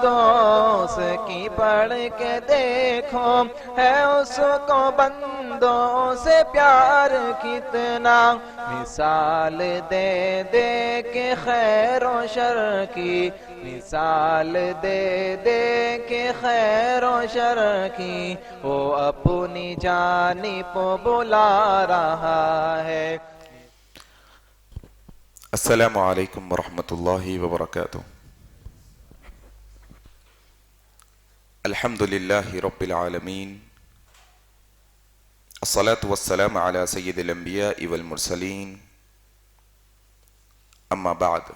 دوست کی پڑھ کے دیکھو ہے اس کو بندوں سے پیار کتنا، مثال دے دے کے خیر و شر کی، مثال دے دے کے خیر و شر کی، وہ اپنی جانب بلا رہا ہے۔ السلام علیکم ورحمۃ اللہ وبرکاتہ۔ الحمد للہ رب العالمین، الصلاة والسلام على سید الانبیاء والمرسلین، اما بعد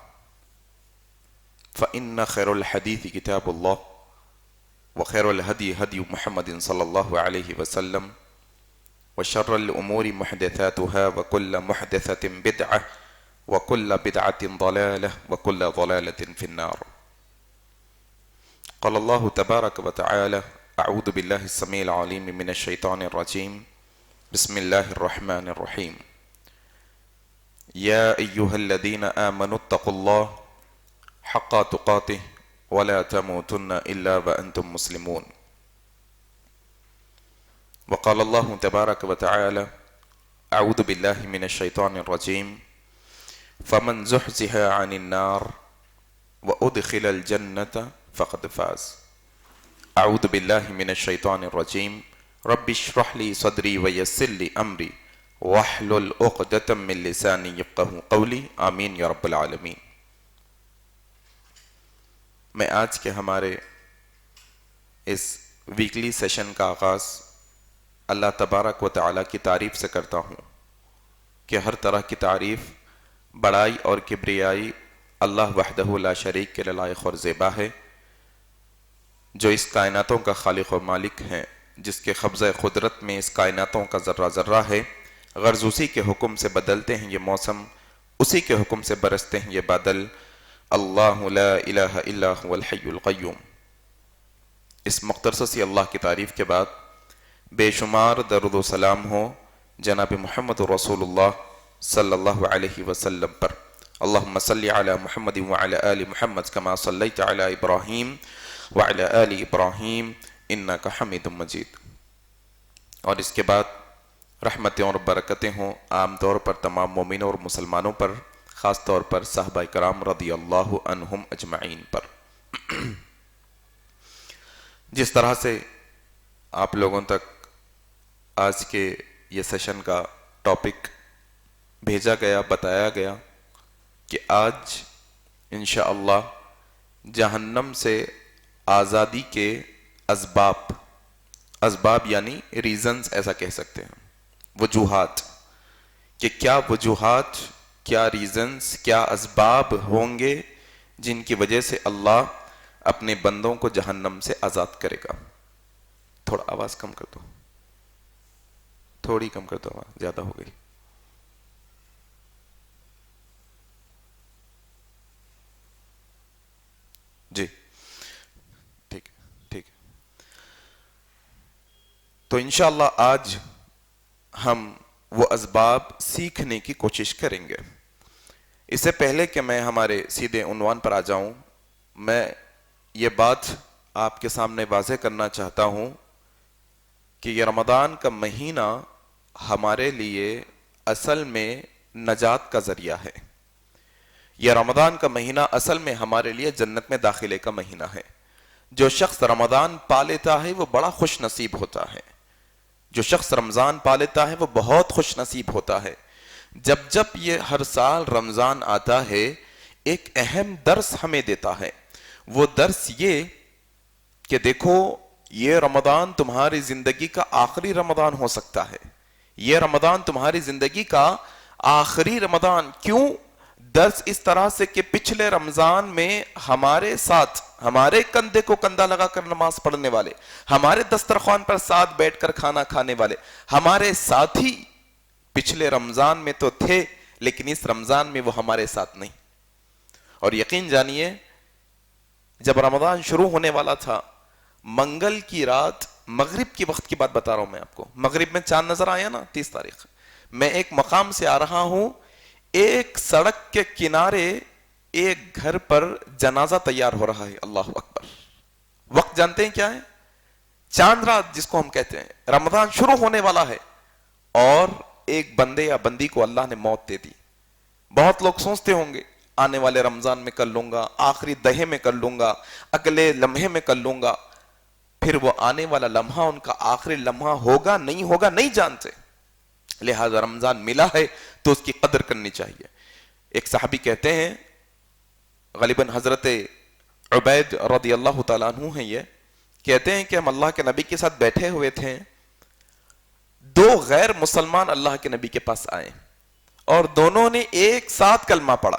فإن خیر الحدیث کتاب اللہ وخیر الہدی ہدی محمد صلی اللہ علیہ وسلم وشر الامور محدثاتها وكل محدثة بدعة وكل بدعة ضلالة وكل ضلالة في النار۔ قال الله تبارك وتعالى: أعوذ بالله السميع العليم من الشيطان الرجيم، بسم الله الرحمن الرحيم، يا أيها الذين آمنوا اتقوا الله حق تقاته ولا تموتن إلا وأنتم مسلمون۔ وقال الله تبارك وتعالى: أعوذ بالله من الشيطان الرجيم، فمن زحزح عن النار وأدخل الجنة فقد فاز۔ أعوذ بالله من الشيطان الرجيم، رب اشرح لي صدري ويسر لي أمري واحلل عقدة من لساني يفقهوا قولي، آمین یا رب العالمین۔ میں آج کے ہمارے اس ویکلی سیشن کا آغاز اللہ تبارک و تعالیٰ کی تعریف سے کرتا ہوں کہ ہر طرح کی تعریف، بڑائی اور کبریائی اللہ وحدہ لا شریک کے لائق اور زیبا ہے، جو اس کائناتوں کا خالق و مالک ہے، جس کے قبضہ قدرت میں اس کائناتوں کا ذرہ ذرہ ہے۔ غرض اسی کے حکم سے بدلتے ہیں یہ موسم، اسی کے حکم سے برستے ہیں یہ بادل۔ اللہ لا الہ الا هو الحی القیوم۔ اس مختصر سی اللہ کی تعریف کے بعد بے شمار درود و سلام ہو جناب محمد رسول اللہ صلی اللہ علیہ وسلم پر۔ اللہم صلی علی محمد وعلی آل محمد کما صلیت علی ابراہیم وعلی آل ابراہیم انکا حمید مجید۔ اور اس کے بعد رحمتیں اور برکتیں ہوں عام طور پر تمام مومنوں اور مسلمانوں پر، خاص طور پر صحابہ کرام رضی اللہ عنہم اجمعین پر۔ جس طرح سے آپ لوگوں تک آج کے یہ سیشن کا ٹاپک بھیجا گیا، بتایا گیا کہ آج انشاءاللہ جہنم سے آزادی کے اسباب یعنی ریزنز ایسا کہہ سکتے ہیں، وجوہات، کہ کیا وجوہات، کیا ریزنز، کیا اسباب ہوں گے جن کی وجہ سے اللہ اپنے بندوں کو جہنم سے آزاد کرے گا۔ تھوڑا آواز کم کر دو، تھوڑی کم کر دو، آواز زیادہ ہو گئی۔ جی ٹھیک ٹھیک۔ تو انشاءاللہ آج ہم وہ اسباب سیکھنے کی کوشش کریں گے۔ اس سے پہلے کہ میں ہمارے سیدھے عنوان پر آ جاؤں، میں یہ بات آپ کے سامنے واضح کرنا چاہتا ہوں کہ یہ رمضان کا مہینہ ہمارے لیے اصل میں نجات کا ذریعہ ہے۔ یہ رمضان کا مہینہ اصل میں ہمارے لیے جنت میں داخلے کا مہینہ ہے۔ جو شخص رمضان پا لیتا ہے وہ بڑا خوش نصیب ہوتا ہے۔ جو شخص رمضان پا لیتا ہے وہ بہت خوش نصیب ہوتا ہے۔ جب یہ ہر سال رمضان آتا ہے ایک اہم درس ہمیں دیتا ہے۔ وہ درس یہ کہ دیکھو یہ رمضان تمہاری زندگی کا آخری رمضان ہو سکتا ہے۔ یہ رمضان تمہاری زندگی کا آخری رمضان کیوں؟ درس اس طرح سے کہ پچھلے رمضان میں ہمارے ساتھ، ہمارے کندھے کو کندھا لگا کر نماز پڑھنے والے، ہمارے دسترخوان پر ساتھ بیٹھ کر کھانا کھانے والے ہمارے ساتھی پچھلے رمضان میں تو تھے، لیکن اس رمضان میں وہ ہمارے ساتھ نہیں۔ اور یقین جانیے جب رمضان شروع ہونے والا تھا، منگل کی رات، مغرب کی وقت کی بات بتا رہا ہوں میں آپ کو، مغرب میں چاند نظر آیا نا 30 تاریخ، میں ایک مقام سے آ رہا ہوں، ایک سڑک کے کنارے ایک گھر پر جنازہ تیار ہو رہا ہے۔ اللہ اکبر، وقت جانتے ہیں کیا ہے؟ چاند رات جس کو ہم کہتے ہیں. رمضان شروع ہونے والا ہے اور ایک بندے یا بندی کو اللہ نے موت دے دی. بہت لوگ سوچتے ہوں گے آنے والے رمضان میں کر لوں گا, آخری دہے میں کر لوں گا, اگلے لمحے میں کر لوں گا. پھر وہ آنے والا لمحہ ان کا آخری لمحہ ہوگا نہیں جانتے. لہذا رمضان ملا ہے تو اس کی قدر کرنی چاہیے. ایک صحابی کہتے ہیں, غالباً حضرت عبید رضی اللہ تعالیٰ عنہ ہیں, یہ کہتے ہیں کہ ہم اللہ کے نبی کے ساتھ بیٹھے ہوئے تھے, دو غیر مسلمان اللہ کے نبی کے پاس آئے اور دونوں نے ایک ساتھ کلمہ پڑھا,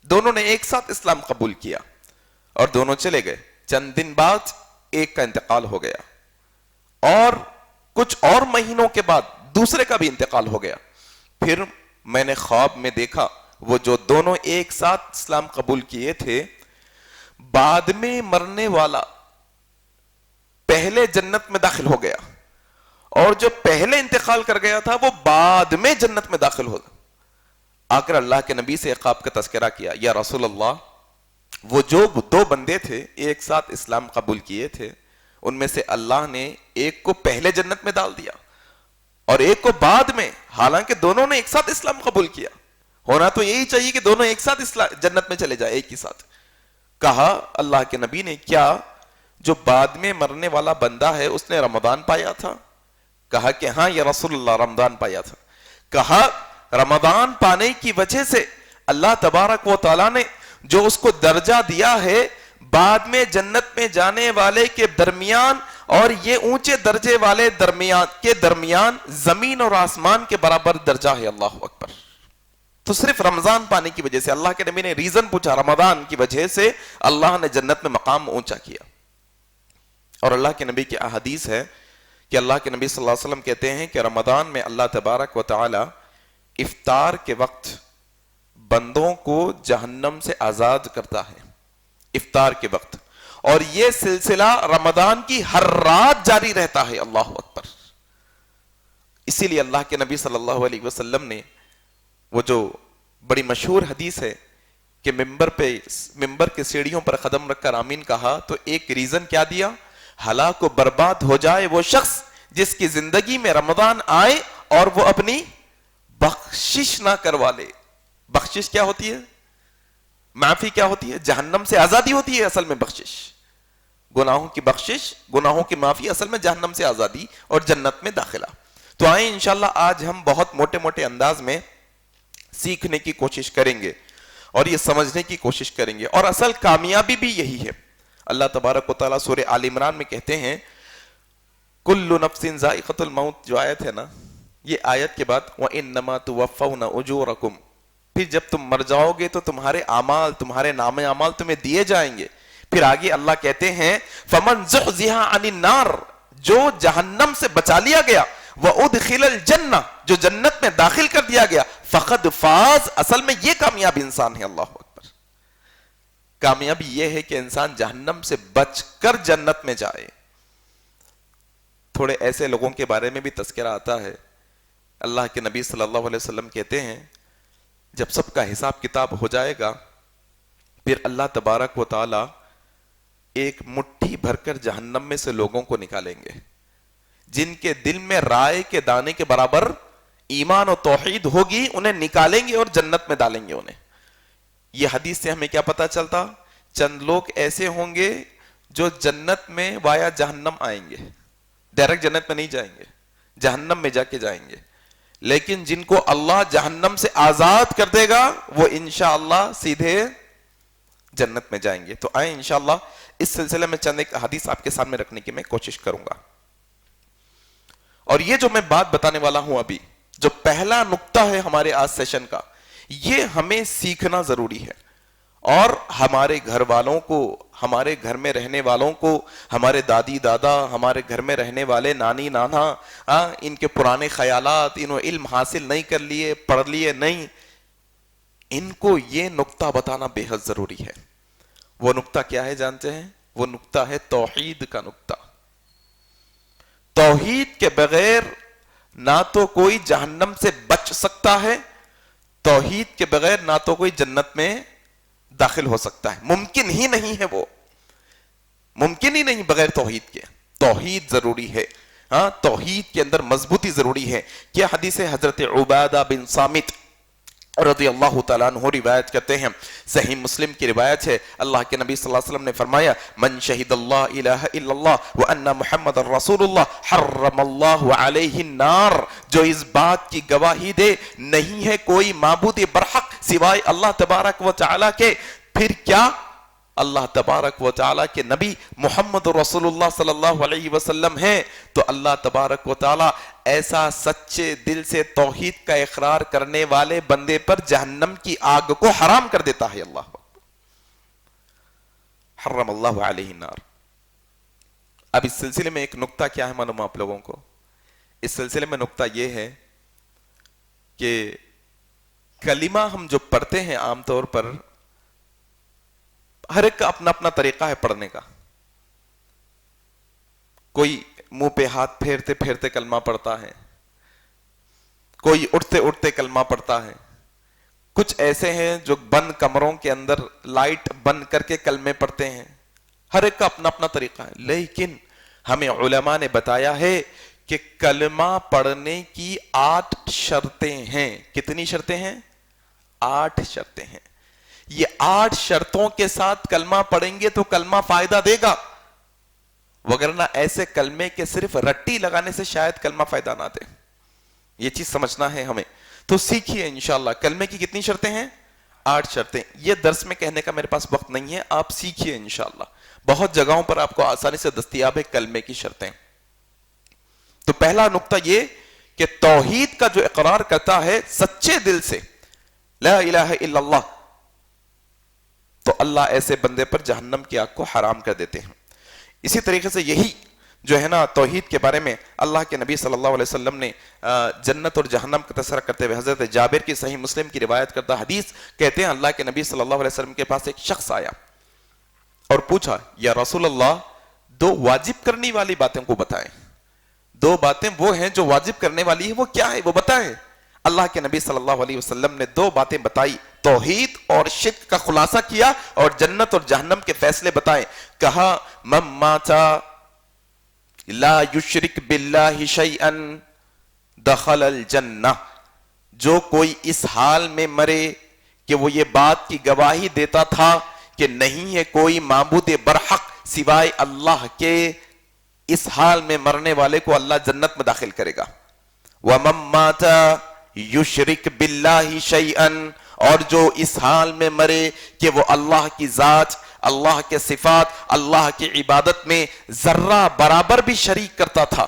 دونوں نے ایک ساتھ اسلام قبول کیا اور دونوں چلے گئے. چند دن بعد ایک کا انتقال ہو گیا اور کچھ اور مہینوں کے بعد دوسرے کا بھی انتقال ہو گیا. پھر میں نے خواب میں دیکھا وہ جو دونوں ایک ساتھ اسلام قبول کیے تھے, بعد میں مرنے والا پہلے جنت میں داخل ہو گیا اور جو پہلے انتقال کر گیا تھا وہ بعد میں جنت میں داخل ہو گیا. آ کر اللہ کے نبی سے ایک خواب کا تذکرہ کیا, یا رسول اللہ, وہ جو دو بندے تھے ایک ساتھ اسلام قبول کیے تھے, ان میں سے اللہ نے ایک کو پہلے جنت میں ڈال دیا اور ایک کو بعد میں, حالانکہ دونوں نے ایک ساتھ اسلام قبول کیا. ہونا تو یہی چاہیے کہ دونوں ایک ساتھ جنت میں چلے جائے, ایک ہی ساتھ. کہا اللہ کے نبی نے, کیا جو بعد میں مرنے والا بندہ ہے اس نے رمضان پایا تھا؟ کہا کہ ہاں یا رسول اللہ, رمضان پایا تھا. کہا رمضان پانے کی وجہ سے اللہ تبارک و تعالیٰ نے جو اس کو درجہ دیا ہے بعد میں جنت میں جانے والے کے درمیان اور یہ اونچے درجے والے درمیان زمین اور آسمان کے برابر درجہ ہے. اللہ اکبر. تو صرف رمضان پانے کی وجہ سے, اللہ کے نبی نے ریزن پوچھا, رمضان کی وجہ سے اللہ نے جنت میں مقام اونچا کیا. اور اللہ کے نبی کی احادیث ہے کہ اللہ کے نبی صلی اللہ علیہ وسلم کہتے ہیں کہ رمضان میں اللہ تبارک و تعالی افطار کے وقت بندوں کو جہنم سے آزاد کرتا ہے, افطار کے وقت, اور یہ سلسلہ رمضان کی ہر رات جاری رہتا ہے. اللہ اکبر. اسی لیے اللہ کے نبی صلی اللہ علیہ وسلم نے وہ جو بڑی مشہور حدیث ہے کہ ممبر کے سیڑھیوں پر قدم رکھ کر آمین کہا, تو ایک ریزن کیا دیا, ہلاک و برباد ہو جائے وہ شخص جس کی زندگی میں رمضان آئے اور وہ اپنی بخشش نہ کروا لے. بخشش کیا ہوتی ہے؟ معافی کیا ہوتی ہے؟ جہنم سے آزادی ہوتی ہے اصل میں بخشش. گناہوں کی بخشش, گناہوں کی معافی, اصل میں جہنم سے آزادی اور جنت میں داخلہ. تو آئیں انشاءاللہ آج ہم بہت موٹے موٹے انداز میں سیکھنے کی کوشش کریں گے اور یہ سمجھنے کی کوشش کریں گے, اور اصل کامیابی بھی یہی ہے. اللہ تبارک و تعالیٰ سورہ آل عمران میں کہتے ہیں کل نفس ذائقۃ الموت, جو آیت ہے نا, یہ آیت کے بعد وَإِنَّمَا تُوَفَّوْنَ أُجُورَكُمْ, پھر جب تم مر جاؤ گے تو تمہارے اعمال, تمہارے نام اعمال تمہیں دیے جائیں گے. پھر آگے اللہ کہتے ہیں فَمَنْ زُحْزِحَ عَنِ النَّارِ, جو جہنم سے بچا لیا گیا, وَأُدْخِلَ الْجَنَّةَ, جو جنت میں داخل کر دیا گیا, فَقَدْ فَاز, اصل میں یہ کامیاب انسان ہے. اللہ اکبر. کامیابی یہ ہے کہ انسان جہنم سے بچ کر جنت میں جائے. تھوڑے ایسے لوگوں کے بارے میں بھی تذکرہ آتا ہے. اللہ کے نبی صلی اللہ علیہ وسلم کہتے ہیں جب سب کا حساب کتاب ہو جائے گا پھر اللہ تبارک و تعالی ایک مٹھی بھر کر جہنم میں سے لوگوں کو نکالیں گے جن کے دل میں رائے کے دانے کے برابر ایمان و توحید ہوگی, انہیں نکالیں گے اور جنت میں ڈالیں گے انہیں. یہ حدیث سے ہمیں کیا پتا چلتا؟ چند لوگ ایسے ہوں گے جو جنت میں وایا جہنم آئیں گے, ڈائریکٹ جنت میں نہیں جائیں گے, جہنم میں جا کے جائیں گے. لیکن جن کو اللہ جہنم سے آزاد کر دے گا وہ انشاءاللہ سیدھے جنت میں جائیں گے. تو آئیں انشاءاللہ اس سلسلے میں چند ایک حدیث آپ کے سامنے رکھنے کی میں کوشش کروں گا. اور یہ جو میں بات بتانے والا ہوں ابھی, جو پہلا نقطہ ہے ہمارے آج سیشن کا, یہ ہمیں سیکھنا ضروری ہے. اور ہمارے گھر والوں کو, ہمارے گھر میں رہنے والوں کو, ہمارے دادی دادا, ہمارے گھر میں رہنے والے نانی نانا, ان کے پرانے خیالات, انہوں علم حاصل نہیں کر لیے, پڑھ لیے نہیں, ان کو یہ نقطہ بتانا بے حد ضروری ہے. وہ نقطہ کیا ہے جانتے ہیں؟ وہ نقطہ ہے توحید کا نقطہ. توحید کے بغیر نہ تو کوئی جہنم سے بچ سکتا ہے, توحید کے بغیر نہ تو کوئی جنت میں داخل ہو سکتا ہے, ممکن ہی نہیں ہے وہ. ممکن ہی نہیں بغیر توحید کے. توحید ضروری ہے. ہاں توحید کے اندر مضبوطی ضروری ہے. کیا حدیث حضرت عبادہ بن صامت رضی اللہ تعالیٰ عنہ روایت کرتے ہیں, صحیح مسلم کی روایت ہے, اللہ کے نبی صلی اللہ علیہ وسلم نے فرمایا من شہد اللہ الہ الا اللہ وان محمد رسول اللہ حرم اللہ علیہ النار, جو اس بات کی گواہی دے نہیں ہے کوئی معبود برحق سوائے اللہ تبارک و تعالیٰ کے, پھر کیا اللہ تبارک و تعالیٰ کے نبی محمد رسول اللہ صلی اللہ علیہ وسلم ہیں, تو اللہ تبارک و تعالیٰ ایسا سچے دل سے توحید کا اقرار کرنے والے بندے پر جہنم کی آگ کو حرام کر دیتا ہے. اللہ حرم اللہ علیہ النار. اب اس سلسلے میں ایک نقطہ کیا ہے معلوم آپ لوگوں کو؟ اس سلسلے میں نقطہ یہ ہے کہ کلمہ ہم جو پڑھتے ہیں عام طور پر ہر ایک کا اپنا اپنا طریقہ ہے پڑھنے کا. کوئی منہ پہ ہاتھ پھیرتے پھیرتے کلمہ پڑھتا ہے, کوئی اٹھتے اٹھتے کلمہ پڑھتا ہے, کچھ ایسے ہیں جو بند کمروں کے اندر لائٹ بند کر کے کلمے پڑھتے ہیں. ہر ایک کا اپنا اپنا طریقہ ہے. لیکن ہمیں علماء نے بتایا ہے کہ کلمہ پڑھنے کی 8 شرطیں ہیں. کتنی شرطیں ہیں؟ 8 شرطیں ہیں. یہ 8 شرطوں کے ساتھ کلمہ پڑھیں گے تو کلمہ فائدہ دے گا, وگرنہ ایسے کلمے کے صرف رٹی لگانے سے شاید کلمہ فائدہ نہ دے. یہ چیز سمجھنا ہے ہمیں. تو سیکھیے انشاءاللہ. کلمے کی کتنی شرطیں ہیں؟ 8 شرطیں. یہ درس میں کہنے کا میرے پاس وقت نہیں ہے, آپ سیکھیے انشاءاللہ. بہت جگہوں پر آپ کو آسانی سے دستیاب ہے کلمے کی شرطیں. تو پہلا نقطہ یہ کہ توحید کا جو اقرار کرتا ہے سچے دل سے لا الہ الا اللہ, تو اللہ ایسے بندے پر جہنم کی آگ کو حرام کر دیتے ہیں. اسی طریقے سے یہی جو ہے نا توحید کے بارے میں اللہ کے نبی صلی اللہ علیہ وسلم نے جنت اور جہنم کا تذکرہ کرتے ہوئے حضرت جابر کی صحیح مسلم کی روایت کردہ حدیث کہتے ہیں اللہ کے نبی صلی اللہ علیہ وسلم کے پاس ایک شخص آیا اور پوچھا یا رسول اللہ 2 واجب کرنے والی باتیں کو بتائیں. 2 باتیں وہ ہیں جو واجب کرنے والی ہے, وہ کیا ہے وہ بتائیں. اللہ کے نبی صلی اللہ علیہ وسلم نے 2 باتیں بتائی, توحید اور شرک کا خلاصہ کیا اور جنت اور جہنم کے فیصلے بتائے. کہا من مات لا یشرک باللہ شیئا دخل الجنہ, جو کوئی اس حال میں مرے کہ وہ یہ بات کی گواہی دیتا تھا کہ نہیں ہے کوئی معبود برحق سوائے اللہ کے, اس حال میں مرنے والے کو اللہ جنت میں داخل کرے گا. ومن مات یشرک باللہ شیئا, اور جو اس حال میں مرے کہ وہ اللہ کی ذات, اللہ کے صفات, اللہ کی عبادت میں ذرہ برابر بھی شریک کرتا تھا,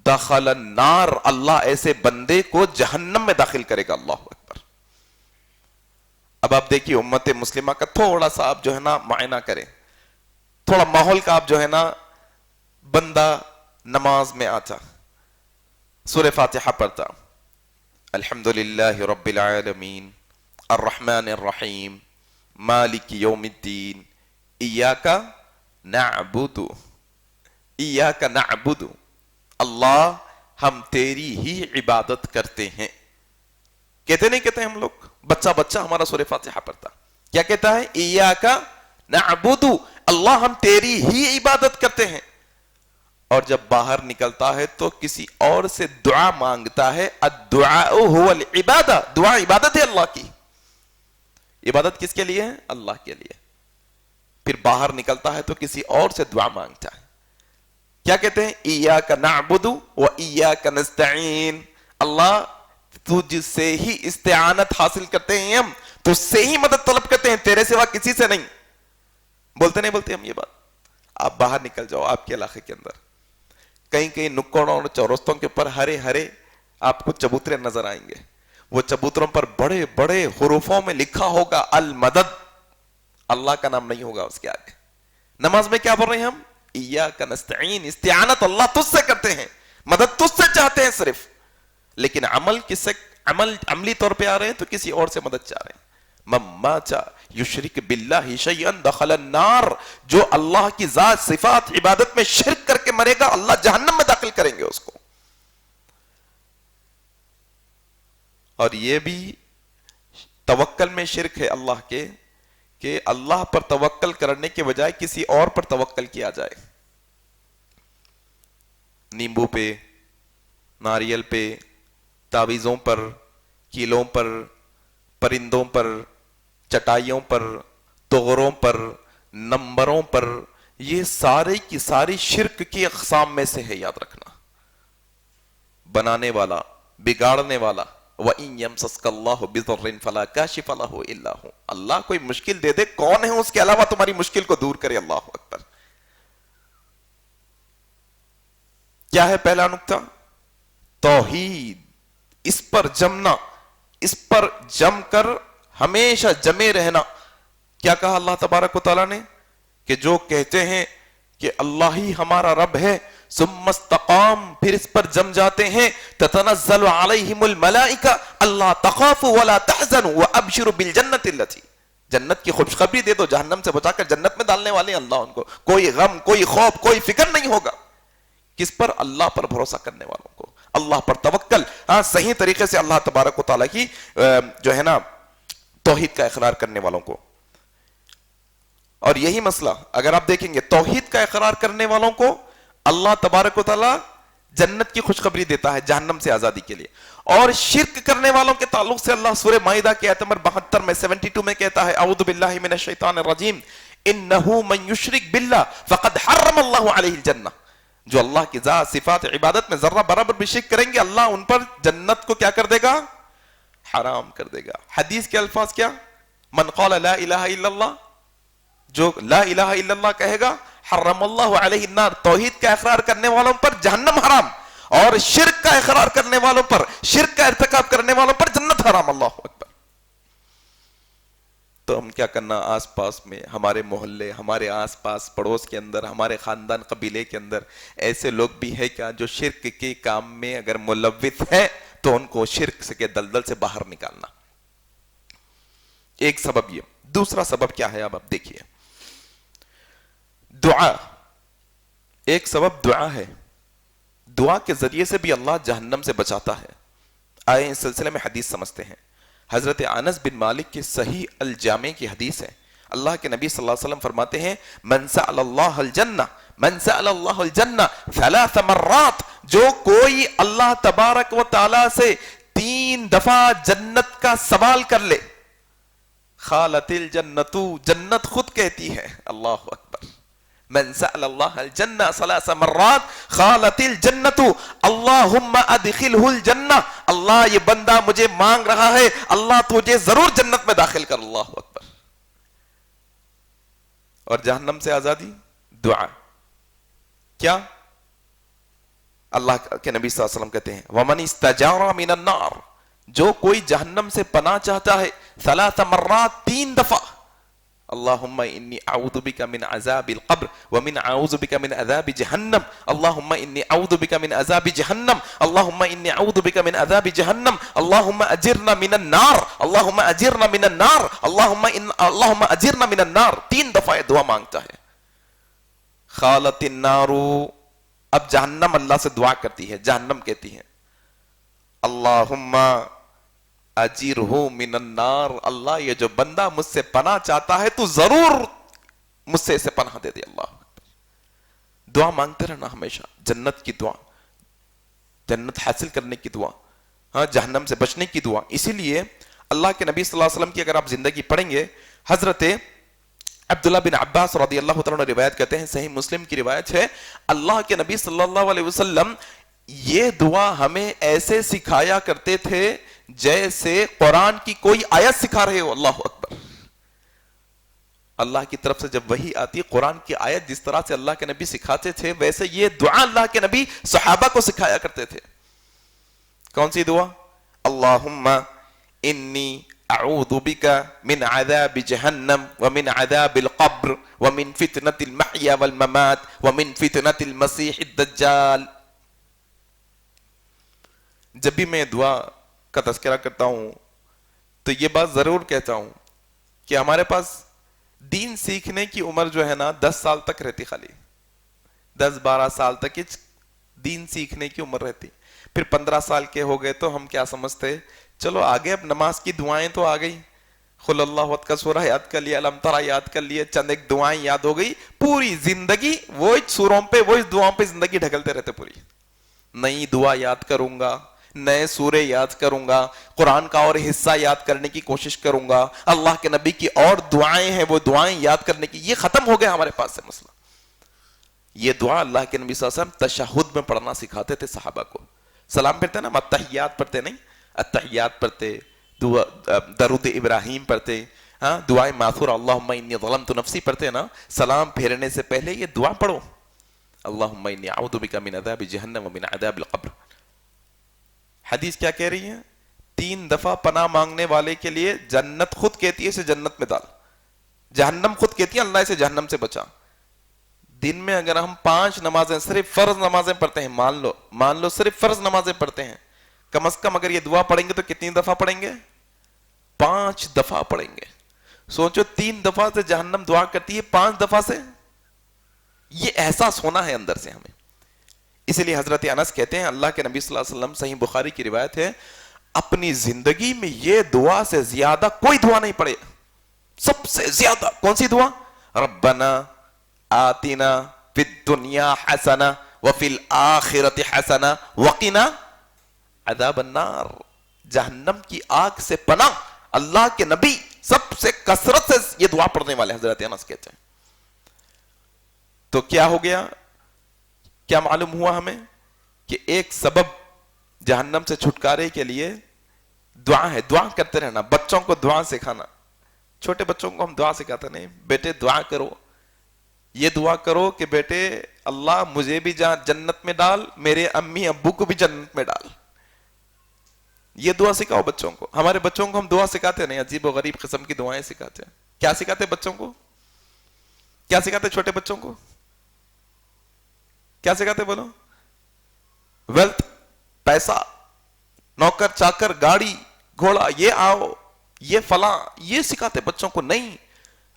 دخل النار, اللہ ایسے بندے کو جہنم میں داخل کرے گا. اللہ اکبر. اب آپ دیکھیے امت مسلمہ کا تھوڑا سا آپ جو ہے نا معائنہ کریں, تھوڑا ماحول کا آپ جو ہے نا, بندہ نماز میں آتا, سورہ فاتحہ پڑھتا, الحمدللہ رب العالمین الرحمن الرحیم مالک یوم الدین ایاک نعبد ایاک نعبد, اللہ ہم تیری ہی عبادت کرتے ہیں. کہتے نہیں کہتے ہم لوگ, بچہ ہمارا سورہ فاتحہ پڑھتا کیا کہتا ہے؟ ایاک نعبد, اللہ ہم تیری ہی عبادت کرتے ہیں. اور جب باہر نکلتا ہے تو کسی اور سے دعا مانگتا ہے. الدعاء هو العبادہ, دعا عبادت ہے اللہ کی. عبادت کس کے لیے ہے؟ اللہ کے لیے. پھر باہر نکلتا ہے تو کسی اور سے دعا مانگتا ہے. کیا کہتے ہیں؟ ایاک نعبد و ایاک نستعین, اللہ تجھ سے ہی استعانت حاصل کرتے ہیں, ہم تجھ سے ہی مدد طلب کرتے ہیں, تیرے سوا کسی سے نہیں. بولتے نہیں بولتے ہم یہ بات؟ آپ باہر نکل جاؤ آپ کے علاقے کے اندر, کہیں نکڑوں اور چورستوں کے اوپر ہرے ہرے آپ کو چبوترے نظر آئیں گے. وہ چبوتروں پر بڑے بڑے حروفوں میں لکھا ہوگا المدد, اللہ کا نام نہیں ہوگا اس کے آگے. نماز میں کیا پڑھ رہے ہیں ہم؟ ایاک نستعین, استعانت اللہ تجھ سے کرتے ہیں, مدد تجھ سے چاہتے ہیں صرف. لیکن عمل کس سے, عملی طور پہ آ رہے ہیں تو کسی اور سے مدد چاہ رہے ہیں. من مات یشرک باللہ شیئا دخل النار, جو اللہ کی ذات صفات عبادت میں شرک کر کے مرے گا اللہ جہنم میں داخل کریں گے اس کو. اور یہ بھی توکل میں شرک ہے اللہ کے, کہ اللہ پر توکل کرنے کے بجائے کسی اور پر توکل کیا جائے. نیمبو پہ، ناریل پہ، تعویذوں پر، کیلوں پر، پرندوں پر، چٹائیوں پر، طغروں پر، نمبروں پر، یہ سارے کی ساری شرک کی اقسام میں سے ہے. یاد رکھنا، بنانے والا، بگاڑنے والا، وَإِن يَمْسَسْكَ اللَّهُ بِضُرٍّ فَلَا كَاشِفَ لَهُ إِلَّا هُوَ. اللہ کوئی مشکل دے دے، کون ہے اس کے علاوہ تمہاری مشکل کو دور کرے؟ اللہ اکبر. کیا ہے پہلا نقطہ؟ توحید. اس پر جمنا، اس پر جم کر ہمیشہ جمے رہنا. کیا کہا اللہ تبارک و تعالیٰ نے؟ کہ جو کہتے ہیں کہ اللہ ہی ہمارا رب ہے، ثم استقام، پھر اس پر جم جاتے ہیں، تتنزل علیہم الملائکہ الا تخافوا ولا تحزنوا وابشروا بالجنۃ التي، جنت کی خوشخبری دے دو، جہنم سے بچا کر جنت میں ڈالنے والے ہیں اللہ ان کو. کوئی غم، کوئی خوف، کوئی فکر نہیں ہوگا. کس پر؟ اللہ پر بھروسہ کرنے والوں کو، اللہ پر توکل. ہاں، صحیح طریقے سے اللہ تبارک و تعالیٰ کی جو ہے نا توحید کا اقرار کرنے والوں کو. اور یہی مسئلہ اگر آپ دیکھیں گے، توحید کا اقرار کرنے والوں کو اللہ تبارک و تعالیٰ جنت کی خوشخبری دیتا ہے جہنم سے آزادی کے لیے. اور شرک کرنے والوں کے تعلق سے اللہ سورہ مائدہ کے آیت نمبر 72 میں 72 میں کہتا ہے، اعوذ باللہ من الشیطان الرجیم، انہ من یشرک باللہ فقد حرم اللہ علیہ الجنہ. جو اللہ کی ذات، صفات، عبادت میں ذرہ برابر بھی شرک کریں گے، اللہ ان پر جنت کو کیا کر دے گا؟ حرام کر دے گا. حدیث کے الفاظ کیا؟ من قال لا الہ الا اللہ، جو لا الہ الا اللہ کہے گا، حرم اللہ علیہ النار، توحید کا اقرار کرنے والوں پر جہنم حرام، اور شرک کا اقرار کرنے والوں پر، شرک کا ارتکاب کرنے والوں پر جنت حرام. اللہ اکبر. تو ہم کیا کرنا؟ آس پاس میں، ہمارے محلے، ہمارے آس پاس پڑوس کے اندر، ہمارے خاندان قبیلے کے اندر ایسے لوگ بھی ہیں کیا جو شرک کے کام میں اگر ملوث ہیں تو ان کو شرک کے دلدل سے باہر نکالنا. ایک سبب یہ. دوسرا سبب کیا ہے؟ اب آپ دیکھیے، دعا. ایک سبب دعا ہے. دعا کے ذریعے سے بھی اللہ جہنم سے بچاتا ہے. آئے اس سلسلے میں حدیث سمجھتے ہیں. حضرت انس بن مالک کے صحیح الجامع کی حدیث ہے. اللہ کے نبی صلی اللہ علیہ وسلم فرماتے ہیں، من سأل اللہ الجنہ، من سأل اللہ الجنہ 3 مرات، جو کوئی اللہ تبارک و تعالی سے 3 دفعہ جنت کا سوال کر لے، خالت الجنت، جنت خود کہتی ہے. اللہ اکبر. من سأل اللہ الجنہ 3 مرات خالت الجنت اللہم ادخلہ الجنہ، اللہ یہ بندہ مجھے مانگ رہا ہے، اللہ تجھے ضرور جنت میں داخل کر. اللہ اکبر. اور جہنم سے آزادی؟ دعا. کیا؟ اللہ کے نبی صلی اللہ علیہ وسلم کہتے ہیں، ومن استجار من النار، جو کوئی جہنم سے پناہ چاہتا ہے 3 مرات، 3 دفعہ، اللہم انی اعوذ بک من عذاب القبر ومن اعوذ بک من عذاب جہنم، اللہم انی اعوذ بک من عذاب جہنم، اللہم انی اعوذ بک من عذاب جہنم، اللہم اجرنا من النار، اللہم اجرنا من النار، اللہم اجرنا من النار. 3 دفعہ دعا مانگتا ہے. خالت النار، اب جہنم اللہ سے دعا کرتی ہے، جہنم کہتی ہے، اللہم اجرہ من النار، اللہ یہ جو بندہ مجھ سے پناہ چاہتا ہے تو ضرور مجھ سے اسے پناہ دے دے. اللہ دعا مانگتے رہنا ہمیشہ. جنت کی دعا، جنت حاصل کرنے کی دعا، ہاں، جہنم سے بچنے کی دعا. اسی لیے اللہ کے نبی صلی اللہ علیہ وسلم کی اگر آپ زندگی پڑھیں گے، حضرت عبداللہ بن عباس رضی اللہ تعالیٰ روایت کرتے ہیں، صحیح مسلم کی روایت ہے، اللہ کے نبی صلی اللہ علیہ وسلم یہ دعا ہمیں ایسے سکھایا کرتے تھے جیسے قرآن کی کوئی آیت سکھا رہے ہو. اللہ اکبر. اللہ کی طرف سے جب وحی آتی، قرآن کی آیت جس طرح سے اللہ کے نبی سکھاتے تھے، ویسے یہ دعا اللہ کے نبی صحابہ کو سکھایا کرتے تھے. کون سی دعا؟ اللہم انی اعوذ بک من عذاب جہنم ومن عذاب القبر ومن فتنة المحیا والممات ومن فتنة المسیح الدجال. جب بھی میں دعا کا تذکرہ کرتا ہوں تو یہ بات ضرور کہتا ہوں کہ ہمارے پاس دین سیکھنے کی عمر جو ہے نا 10 سال تک رہتی، خالی 10-12 سال تک دین سیکھنے کی عمر رہتی. پھر 15 سال کے ہو گئے تو ہم کیا سمجھتے، چلو آگے اب نماز کی دعائیں تو آ گئی، قل اللہ احد کا سورہ یاد کر لیا, الم ترا یاد کر لیا, چند ایک دعائیں یاد ہو گئی, پوری زندگی وہی سوروں پہ وہی دعاؤں پہ زندگی ڈھکلتے رہتے پوری. نئی دعا یاد کروں گا, نئے سورے یاد کروں گا, قرآن کا اور حصہ یاد کرنے کی کوشش کروں گا, اللہ کے نبی کی اور دعائیں ہیں وہ دعائیں یاد کرنے کی. یہ ختم ہو گیا ہمارے پاس سے مسئلہ. یہ دعا اللہ کے نبی صلی اللہ علیہ وسلم تشہد میں پڑھنا سکھاتے تھے صحابہ کو. سلام پڑھتے نا, التحیات پڑھتے نہیں, التحیات پڑھتے, درود ابراہیم پڑھتے, ہاں دعائیں ماثور اللہم انی ظلمت نفسی پڑھتے نا. سلام پھیرنے سے پہلے یہ دعا پڑھو, اللہم انی اعوذ بک من عذاب جہنم ومن عذاب القبر. حدیث کیا کہہ رہی ہے؟ 3 دفعہ پناہ مانگنے والے کے لیے جنت خود کہتی ہے اسے جنت میں ڈال, جہنم خود کہتی ہے اللہ اسے جہنم سے بچا. دن میں اگر ہم 5 نمازیں صرف فرض نمازیں پڑھتے ہیں, مان لو صرف فرض نمازیں پڑھتے ہیں, کم از کم اگر یہ دعا پڑھیں گے تو کتنی دفعہ پڑھیں گے؟ 5 دفعہ پڑھیں گے. سوچو 3 دفعہ سے جہنم دعا کرتی ہے, 5 دفعہ سے. یہ احساس ہونا ہے اندر سے ہمیں. اسی لیے حضرت انس کہتے ہیں اللہ کے نبی صلی اللہ علیہ وسلم, صحیح بخاری کی روایت ہے, اپنی زندگی میں یہ دعا سے زیادہ کوئی دعا نہیں پڑھے. سب سے زیادہ کون سی دعا؟ ربنا آتنا فی الدنیا حسنہ وفی الآخرۃ حسنہ وقنا عذاب النار. جہنم کی آگ سے پناہ اللہ کے نبی سب سے کثرت سے یہ دعا پڑھنے والے حضرت انس کہتے ہیں. تو کیا ہو گیا؟ کیا معلوم ہوا ہمیں کہ ایک سبب جہنم سے چھٹکارے کے لیے دعا ہے. دعا کرتے رہنا, بچوں کو دعا سکھانا. چھوٹے بچوں کو ہم دعا سکھاتے نہیں, بیٹے دعا کرو, یہ دعا کرو کہ بیٹے اللہ مجھے بھی جنت میں ڈال, میرے امی ابو کو بھی جنت میں ڈال. یہ دعا سکھاؤ بچوں کو. ہمارے بچوں کو ہم دعا سکھاتے نہیں, عجیب و غریب قسم کی دعائیں سکھاتے ہیں. کیا سکھاتے بچوں کو؟ کیا سکھاتے چھوٹے بچوں کو؟ کیا سکھاتے بولو؟ ویلتھ, پیسہ, نوکر چاکر, گاڑی گھوڑا, یہ آؤ, یہ فلاں, یہ سکھاتے بچوں کو. نہیں,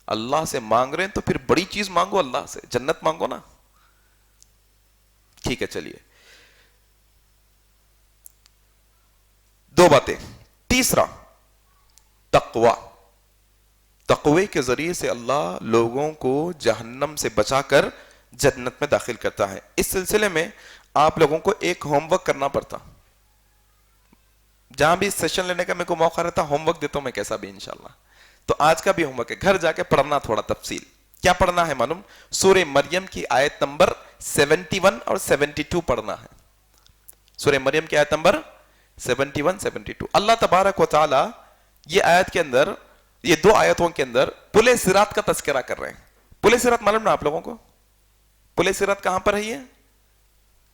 اللہ سے مانگ رہے ہیں تو پھر بڑی چیز مانگو, اللہ سے جنت مانگو نا. ٹھیک ہے, چلیے 2 باتیں. تیسرا تقوی. تقوی کے ذریعے سے اللہ لوگوں کو جہنم سے بچا کر جنت میں داخل کرتا ہے. اس سلسلے میں آپ لوگوں کو ایک ہوم ورک کرنا پڑتا. جہاں بھی سیشن لینے کا میرے کو موقع رہتا ہوم ورک دیتا ہوں میں کیسا بھی انشاءاللہ. تو آج کا بھی ہوم ورک ہے, گھر جا کے پڑھنا تھوڑا تفصیل. کیا پڑھنا ہے معلوم؟ سورہ مریم کی آیت نمبر 71 اور 72 پڑھنا ہے. سورہ مریم کی آیت نمبر 71 72. اللہ تبارک و تعالی یہ آیت کے اندر, یہ 2 آیتوں کے اندر پل صراط کا تذکرہ کر رہے ہیں. پل صراط معلوم نا آپ لوگوں کو؟ پل صراط کہاں پر ہے؟ یہ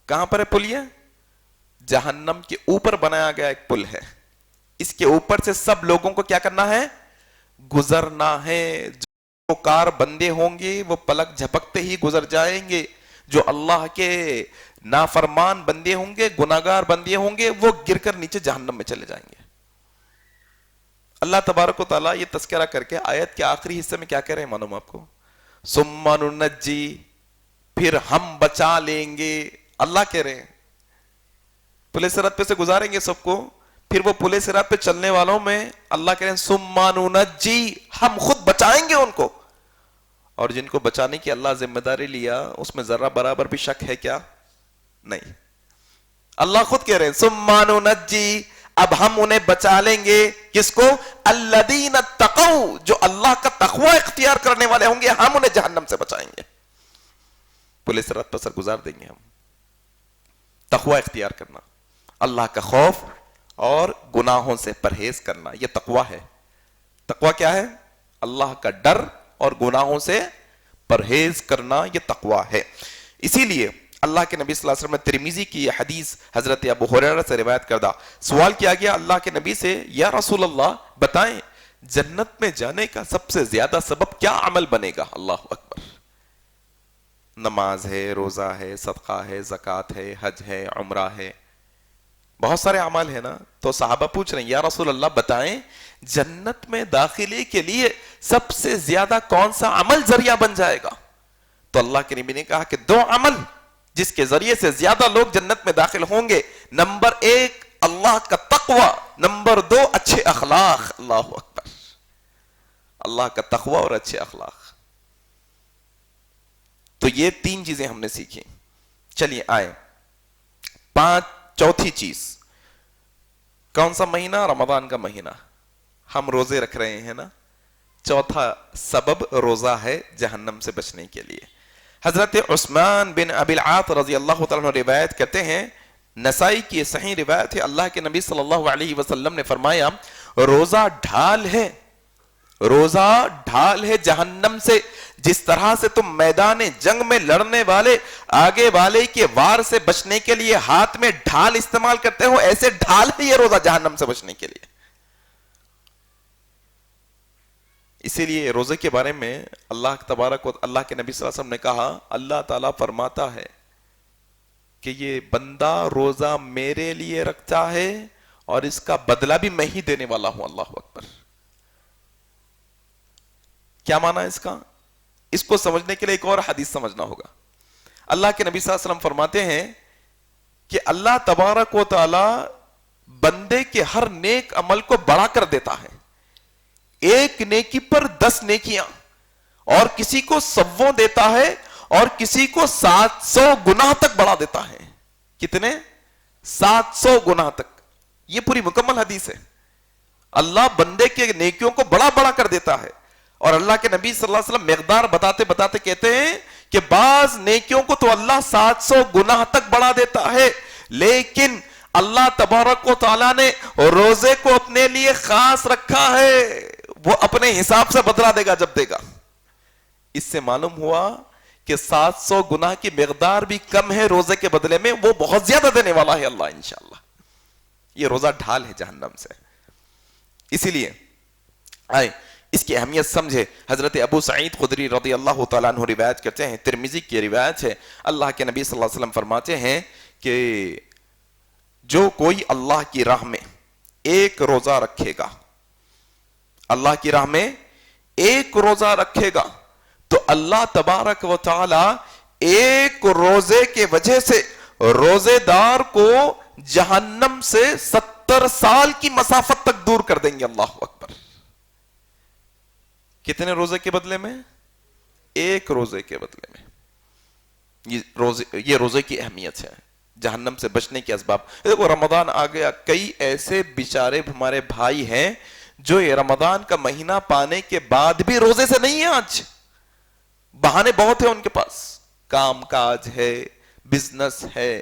کہاں پر ہے پل؟ یہ جہنم کے اوپر بنایا گیا ایک پل ہے. اس کے اوپر سے سب لوگوں کو کیا کرنا ہے؟ گزرنا ہے. جو کار بندے ہوں گے وہ پلک جھپکتے ہی گزر جائیں گے. جو اللہ کے نافرمان بندے ہوں گے, گناہگار بندے ہوں گے, وہ گر کر نیچے جہنم میں چلے جائیں گے. اللہ تبارک و تعالیٰ یہ تذکرہ کر کے آیت کے آخری حصے میں کیا کہہ رہے ہیں معلوم آپ کو؟ ثم ننجی, پھر ہم بچا لیں گے. اللہ کہہ رہے ہیں پل صراط پہ سے گزاریں گے سب کو, پھر وہ پل صراط پہ چلنے والوں میں اللہ کہہ رہے ہیں ثم ننجی, ہم خود بچائیں گے ان کو. اور جن کو بچانے کی اللہ ذمہ داری لیا اس میں ذرہ برابر بھی شک ہے کیا؟ نہیں. اللہ خود کہہ رہے ہیں ثم ننجی, اب ہم انہیں بچا لیں گے. کس کو؟ الذین اتقوا, جو اللہ کا تقوی اختیار کرنے والے ہوں گے, ہم انہیں جہنم سے بچائیں گے. پل صراط پر سر گزار دیں گے ہم. تقوی اختیار کرنا, اللہ کا خوف اور گناہوں سے پرہیز کرنا, یہ تقوی ہے. تقوی کیا ہے؟ اللہ کا ڈر اور گناہوں سے پرہیز کرنا, یہ تقوی ہے. اسی لیے اللہ کے نبی صلی اللہ علیہ وسلم نے ترمذی کی یہ حدیث حضرت ابو ہریرہ سے روایت کردہ, سوال کیا گیا اللہ کے نبی سے, یا رسول اللہ بتائیں جنت میں جانے کا سب سے زیادہ سبب کیا عمل بنے گا؟ اللہ اکبر. نماز ہے, روزہ ہے, صدقہ ہے, زکوٰۃ ہے, حج ہے, عمرہ ہے, بہت سارے اعمال ہیں نا. تو صحابہ پوچھ رہے ہیں یا رسول اللہ بتائیں جنت میں داخلے کے لیے سب سے زیادہ کون سا عمل ذریعہ بن جائے گا؟ تو اللہ کے نبی نے کہا کہ 2 عمل جس کے ذریعے سے زیادہ لوگ جنت میں داخل ہوں گے. نمبر 1 اللہ کا تقوی, نمبر 2 اچھے اخلاق. اللہ اکبر. اللہ کا تقوی اور اچھے اخلاق. تو یہ 3 چیزیں ہم نے سیکھی. چلیے آئے چوتھی چیز. کون سا مہینہ؟ رمضان کا مہینہ. ہم روزے رکھ رہے ہیں نا. چوتھا سبب روزہ ہے جہنم سے بچنے کے لیے. حضرت عثمان بن ابی العاص رضی اللہ تعالیٰ عنہ روایت کرتے ہیں، نسائی کی یہ صحیح روایت ہے، اللہ کے نبی صلی اللہ علیہ وسلم نے فرمایا روزہ ڈھال ہے، روزہ ڈھال ہے جہنم سے. جس طرح سے تم میدان جنگ میں لڑنے والے آگے والے کے وار سے بچنے کے لیے ہاتھ میں ڈھال استعمال کرتے ہو، ایسے ڈھال ہے یہ روزہ جہنم سے بچنے کے لیے. اسی لیے روزے کے بارے میں اللہ تبارک و اللہ کے نبی صلی اللہ علیہ وسلم نے کہا، اللہ تعالیٰ فرماتا ہے کہ یہ بندہ روزہ میرے لیے رکھتا ہے اور اس کا بدلہ بھی میں ہی دینے والا ہوں. اللہ اکبر. کیا معنی ہے اس کا؟ اس کو سمجھنے کے لیے ایک اور حدیث سمجھنا ہوگا. اللہ کے نبی صلی اللہ علیہ وسلم فرماتے ہیں کہ اللہ تبارک و تعالی بندے کے ہر نیک عمل کو بڑا کر دیتا ہے. ایک نیکی پر 10 نیکیاں، اور کسی کو 100 دیتا ہے اور کسی کو 700 گناہ تک بڑھا دیتا ہے. کتنے؟ 700 گناہ تک. یہ پوری مکمل حدیث ہے. اللہ بندے کے نیکیوں کو بڑا بڑا کر دیتا ہے. اور اللہ کے نبی صلی اللہ علیہ وسلم مقدار بتاتے بتاتے کہتے ہیں کہ بعض نیکیوں کو تو اللہ 700 گناہ تک بڑھا دیتا ہے، لیکن اللہ تبارک و تعالیٰ نے روزے کو اپنے لیے خاص رکھا ہے. وہ اپنے حساب سے بدلا دے گا جب دے گا. اس سے معلوم ہوا کہ 700 گناہ کی مقدار بھی کم ہے روزے کے بدلے میں، وہ بہت زیادہ دینے والا ہے اللہ انشاءاللہ. یہ روزہ ڈھال ہے جہنم سے. اسی لیے آئے اس کی اہمیت سمجھے. حضرت ابو سعید خدری رضی اللہ تعالیٰ عنہ روایت کرتے ہیں، ترمذی کی روایت ہے، اللہ کے نبی صلی اللہ علیہ وسلم فرماتے ہیں کہ جو کوئی اللہ کی راہ میں ایک روزہ رکھے گا، اللہ کی راہ میں ایک روزہ رکھے گا، تو اللہ تبارک و تعالی ایک روزے کے وجہ سے روزے دار کو جہنم سے 70 سال کی مسافت تک دور کر دیں گے. اللہ اکبر. کتنے روزے کے بدلے میں؟ ایک روزے کے بدلے میں. یہ روزے کی اہمیت ہے جہنم سے بچنے کے اسباب. دیکھو رمضان آ گیا، کئی ایسے بیچارے ہمارے بھائی ہیں جو یہ رمضان کا مہینہ پانے کے بعد بھی روزے سے نہیں ہیں. آج بہانے بہت ہیں ان کے پاس، کام کاج ہے، بزنس ہے،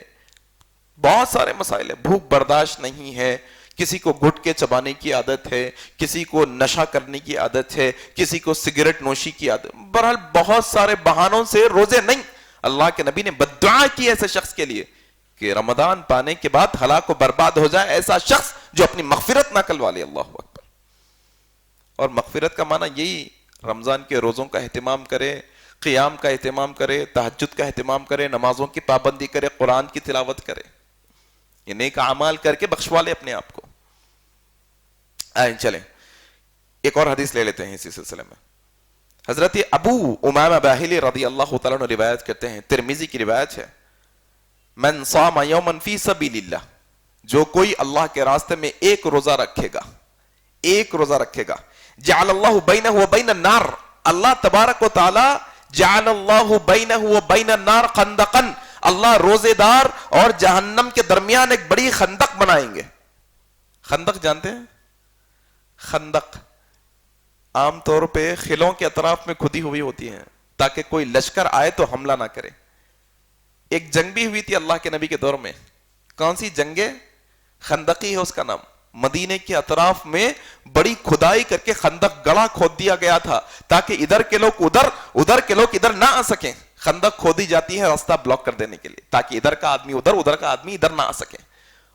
بہت سارے مسائل ہیں، بھوک برداشت نہیں ہے، کسی کو گھٹکے چبانے کی عادت ہے، کسی کو نشہ کرنے کی عادت ہے، کسی کو سگریٹ نوشی کی عادت. بہرحال بہت سارے بہانوں سے روزے نہیں. اللہ کے نبی نے بددعا کی ایسے شخص کے لیے کہ رمضان پانے کے بعد ہلاک و برباد ہو جائے ایسا شخص جو اپنی مغفرت نہ کلوا لے. اللہ اکبر. اور مغفرت کا معنی یہی رمضان کے روزوں کا اہتمام کرے، قیام کا اہتمام کرے، تہجد کا اہتمام کرے، نمازوں کی پابندی کرے، قرآن کی تلاوت کرے، یہ نیک اعمال کر کے بخشوا لے اپنے آپ کو. آئیں چلیں ایک اور حدیث لے لیتے ہیں اسی سلسلے میں. حضرت ابو امامہ باہلی رضی اللہ تعالیٰ عنہ روایت کرتے ہیں، ترمذی کی روایت ہے، من صام یوما فی سبیل اللہ، جو کوئی اللہ کے راستے میں ایک روزہ رکھے گا، ایک روزہ رکھے گا، جعل اللہ بینہ و بین النار، اللہ تبارک و تعالی جعل اللہ بینہ و بین النار خندقا، اللہ روزے دار اور جہنم کے درمیان ایک بڑی خندق بنائیں گے. خندق جانتے ہیں؟ خندق عام طور پہ خلوں کے اطراف میں کھدی ہوئی ہوتی ہیں تاکہ کوئی لشکر آئے تو حملہ نہ کرے. ایک جنگ بھی ہوئی تھی اللہ کے نبی کے دور میں. کون سی جنگ؟ خندقی ہے اس کا نام. مدینے کے اطراف میں بڑی کھدائی کر کے خندق گڑھا کھود دیا گیا تھا تاکہ ادھر کے لوگ ادھر، ادھر کے لوگ ادھر نہ آ سکیں. خندق کھودی جاتی ہے راستہ بلاک کر دینے کے لیے تاکہ ادھر کا آدمی ادھر، ادھر کا آدمی ادھر نہ آ سکے.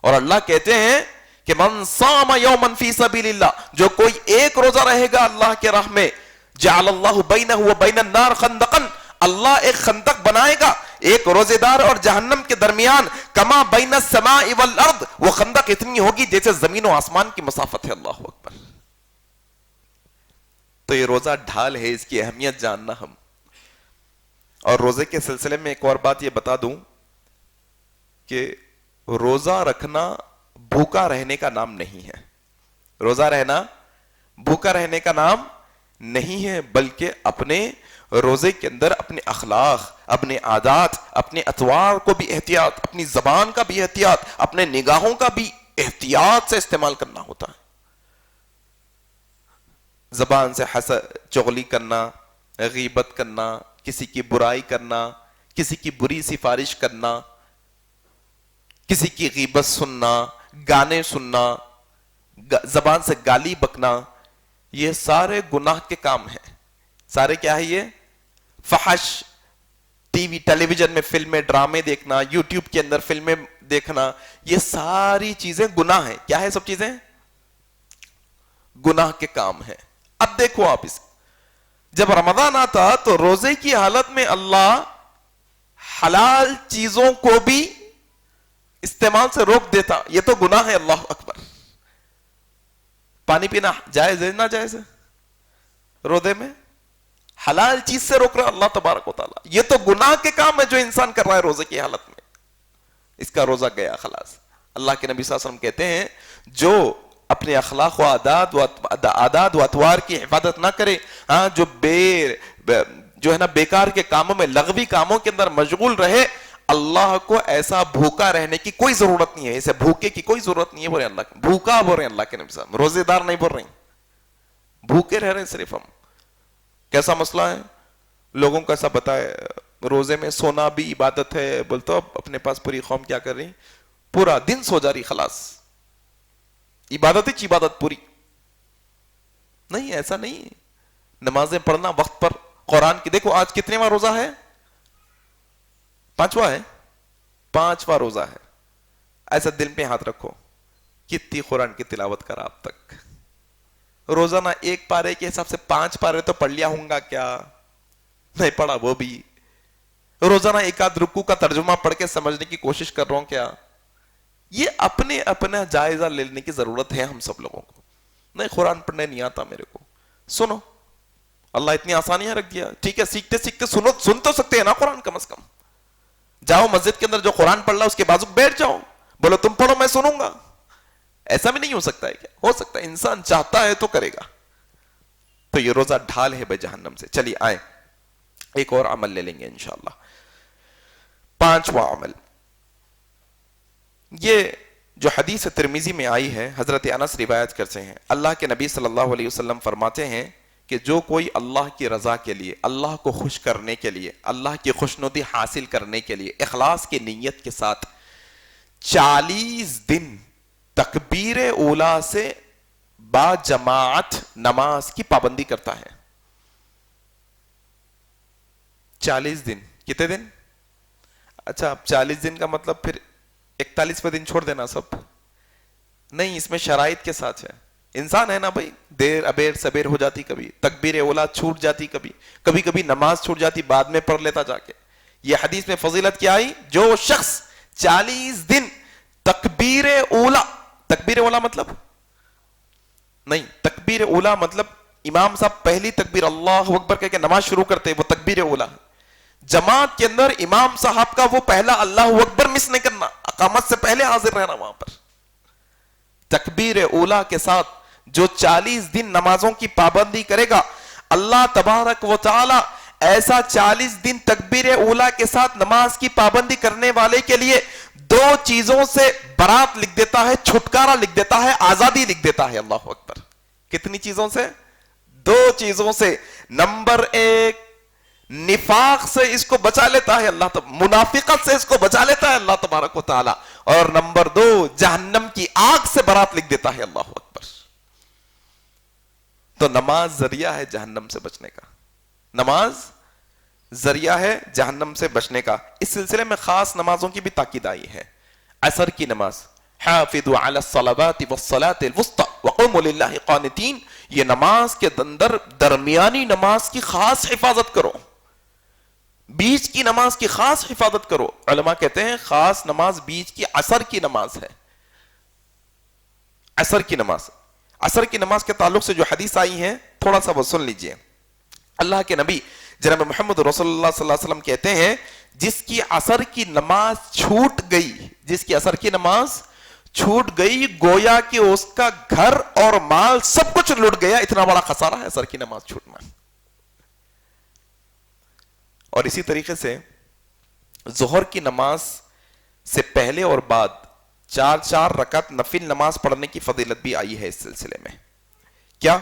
اور اللہ کہتے ہیں کہ من صام یوما فی سبیل اللہ، جو کوئی ایک روزہ رہے گا اللہ کے راہ میں، جعل اللہ بینہ و بین النار خندقا، اللہ ایک خندق بنائے گا ایک روزے دار اور جہنم کے درمیان، کما بین السماء والارض، وہ خندق اتنی ہوگی جیسے زمین و آسمان کی مسافت ہے. اللہ اکبر. تو یہ روزہ ڈھال ہے، اس کی اہمیت جاننا ہم. اور روزے کے سلسلے میں ایک اور بات یہ بتا دوں کہ روزہ رکھنا بھوکا رہنے کا نام نہیں ہے. روزہ رہنا بھوکا رہنے کا نام نہیں ہے، بلکہ اپنے روزے کے اندر اپنے اخلاق، اپنے عادات، اپنے اطوار کو بھی احتیاط، اپنی زبان کا بھی احتیاط، اپنے نگاہوں کا بھی احتیاط سے استعمال کرنا ہوتا ہے. زبان سے چغلی کرنا، غیبت کرنا، کسی کی برائی کرنا، کسی کی بری سفارش کرنا، کسی کی غیبت سننا، گانے سننا، زبان سے گالی بکنا، یہ سارے گناہ کے کام ہیں. سارے کیا ہے یہ؟ فحش، ٹی وی ٹیلی ویژن میں فلمیں ڈرامے دیکھنا، یوٹیوب کے اندر فلمیں دیکھنا، یہ ساری چیزیں گناہ ہیں. کیا ہے؟ سب چیزیں گناہ کے کام ہیں. اب دیکھو آپ، جب رمضان آتا تو روزے کی حالت میں اللہ حلال چیزوں کو بھی استعمال سے روک دیتا. یہ تو گناہ ہے. اللہ اکبر. پانی پینا جائز ہے ناجائز ہے؟ روزے میں حلال چیز سے روک رہا اللہ تبارک و تعالیٰ. یہ تو گناہ کے کام ہے جو انسان کر رہا ہے روزے کی حالت میں. اس کا روزہ گیا خلاص. اللہ کے نبی صلی اللہ علیہ وسلم کہتے ہیں جو اپنے اخلاق و عادات و اطوار کی حفاظت نہ کرے، جو ہے نا بیکار کے کاموں میں، لغوی کاموں کے اندر مشغول رہے، اللہ کو ایسا بھوکا رہنے کی کوئی ضرورت نہیں ہے. اسے بھوکے کی کوئی ضرورت نہیں ہے. بولے اللہ بھوکا بول رہے ہیں اللہ کے نبی صاحب، روزے دار نہیں بول رہے ہیں. بھوکے رہ رہے ہیں صرف ہم. کیسا مسئلہ ہے؟ لوگوں کو ایسا بتائے روزے میں سونا بھی عبادت ہے، بولتے اب اپنے پاس پوری قوم کیا کر رہی، پورا دن سو جا رہی، خلاص عبادت ہی عبادت پوری. نہیں، ایسا نہیں. نمازیں پڑھنا وقت پر، قرآن کی دیکھو آج کتنےواں روزہ ہے؟ 5واں ہے. 5واں روزہ ہے. ایسا دل پہ ہاتھ رکھو، کتنی قرآن کی تلاوت کرا اب تک؟ روزانہ ایک پارے کے حساب سے 5 پارے تو پڑھ لیا ہوں گا کیا؟ نہیں پڑھا وہ بھی. روزانہ ایک آدھ رکوع کا ترجمہ پڑھ کے سمجھنے کی کوشش کر رہا ہوں کیا؟ یہ اپنا جائزہ لینے کی ضرورت ہے ہم سب لوگوں کو. نہیں قرآن پڑھنے نہیں آتا میرے کو، سنو، اللہ اتنی آسانیاں رکھ دیا. ٹھیک ہے، سیکھتے سیکھتے سن تو سکتے ہیں نا قرآن کم از کم. جاؤ مسجد کے اندر جو قرآن پڑھ رہا اس کے بازو بیٹھ جاؤ، بولو تم پڑھو میں سنوں گا. ایسا بھی نہیں ہو سکتا ہے کیا؟ ہو سکتا ہے. انسان چاہتا ہے تو کرے گا. تو یہ روزہ ڈھال ہے بے جہنم سے. چلیے آئیں ایک اور عمل لے لیں گے انشاءاللہ. 5واں عمل، یہ جو حدیث ترمذی میں آئی ہے، حضرت انس روایت کرتے ہیں، اللہ کے نبی صلی اللہ علیہ وسلم فرماتے ہیں کہ جو کوئی اللہ کی رضا کے لیے، اللہ کو خوش کرنے کے لیے، اللہ کی خوشنودی حاصل کرنے کے لیے اخلاص کی نیت کے ساتھ 40 دن تکبیر اولا سے با جماعت نماز کی پابندی کرتا ہے. 40 دن. کتنے دن؟ اچھا، اب 40 دن کا مطلب پھر 41ویں دن چھوڑ دینا سب؟ نہیں، اس میں شرائط کے ساتھ ہے. انسان ہے نا بھائی، دیر ابیر سبیر ہو جاتی، کبھی تکبیر اولا چھوٹ جاتی، کبھی نماز چھوٹ جاتی، بعد میں پڑھ لیتا جا کے. یہ حدیث میں فضیلت کیا آئی؟ جو شخص 40 دن تکبیر اولا مطلب نہیں، تکبیر اولا مطلب امام صاحب پہلی تکبیر اللہ اکبر کہہ کے نماز شروع کرتے، وہ تکبیر اولا. جماعت کے اندر امام صاحب کا وہ پہلا اللہ اکبر مس نہیں کرنا، اقامت سے پہلے حاضر رہنا وہاں پر. تکبیر اولا کے ساتھ جو 40 دن نمازوں کی پابندی کرے گا، اللہ تبارک و تعالی ایسا 40 دن تکبیر اولا کے ساتھ نماز کی پابندی کرنے والے کے لیے 2 چیزوں سے برات لکھ دیتا ہے، چھٹکارا لکھ دیتا ہے، آزادی لکھ دیتا ہے. اللہ اکبر. کتنی چیزوں سے؟ 2 چیزوں سے. نمبر 1 نفاق سے اس کو بچا لیتا ہے اللہ، منافقت سے اس کو بچا لیتا ہے اللہ تبارک و تعالی. اور نمبر 2 جہنم کی آگ سے برات لکھ دیتا ہے. اللہ اکبر. تو نماز ذریعہ ہے جہنم سے بچنے کا. نماز ذریعہ ہے جہنم سے بچنے کا. اس سلسلے میں خاص نمازوں کی بھی تاکید آئی ہے. عصر کی نماز، حافظوا علی الصلوات والصلاة الوسطى وقوموا للہ قانتین، یہ نماز کے اندر درمیانی نماز کی خاص حفاظت کرو، بیچ کی نماز کی خاص حفاظت کرو. علماء کہتے ہیں خاص نماز بیچ کی عصر کی نماز ہے. عصر کی نماز، عصر کی نماز کے تعلق سے جو حدیث آئی ہیں تھوڑا سا وہ سن لیجئے. اللہ کے نبی جناب محمد رسول اللہ صلی اللہ علیہ وسلم کہتے ہیں جس کی عصر کی نماز چھوٹ گئی، جس کی عصر کی نماز چھوٹ گئی گویا کہ اس کا گھر اور مال سب کچھ لٹ گیا. اتنا بڑا خسارہ ہے سر کی نماز چھوٹنا. اور اسی طریقے سے ظہر کی نماز سے پہلے اور بعد 4 رکعت نفل نماز پڑھنے کی فضیلت بھی آئی ہے اس سلسلے میں. کیا